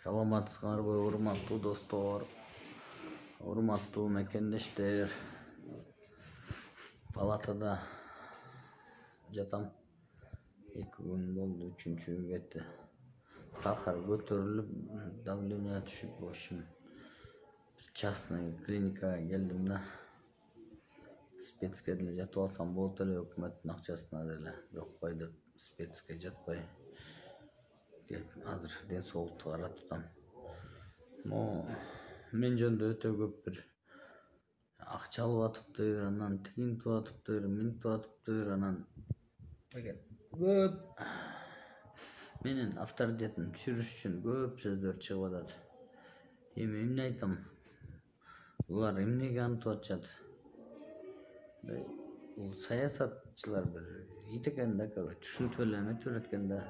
Саламатсыңарбы, урматтуу достор, урматтуу мекендештер. Палатада жатам. 2 күн болду, 3-чү кетти. Сахар көтөрүлүп, давление түшүп, в общем, частный клиникага келдим да. Спецке деле жатып алсам болот эле, өкмөттүн акчасына деле. Бирок кой деп спецке жатпай келип, азыр ден соолукту карап атам. Мен жөнүндө өтө көп бир акча алып атыптыр, анан тигинтип атыптыр, минтип атыптыр, анан көп менин авторитетимди түшүрүш үчүн көп сөздөр чыгып атат. Эми эмне айтам? Булар эмнеге антип атышат? Бул саясатчылар бир ит экен да, короче, ушинтип эле эметип берет экен да.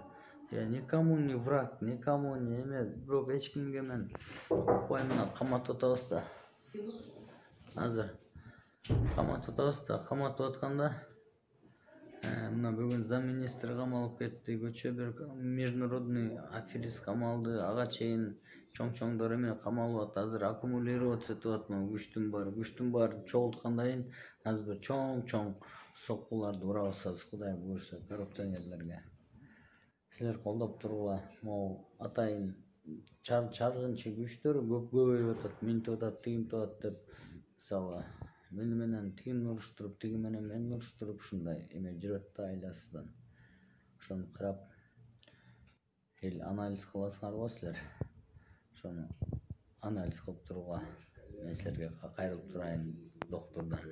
Я никому не враг, никому не эме, бирок эч кимге мен укпай мына каматып атабыз да. Азыр каматып атабыз да, каматып атканда мына бүгүн замминистр камалып кетти, көчө бир международный аферист камалды, ага чейин чоң-чоңдор эме камалып атат. Азыр аккумулироваться этип атат, күчтүн баары чогулткандан кийин азыр бир чоң-чоң соккуларды урабыз, Кудай буйрса, коррупционерлерге. Силер колдоп тургула, могу атайын чаргынчы күчтөр көбөйүп атат, минтип атат, тигинтип атат деп, мисалы, мени менен тигин уруштуруп, тиги менен мени уруштуруп, ушундай эме жүрөт да айласыздан. Ошону карап, эл анализ кыласыңарбы силер? Ошону анализ кылып тургула. Мен силерге кайрылып турайын, доктурдар.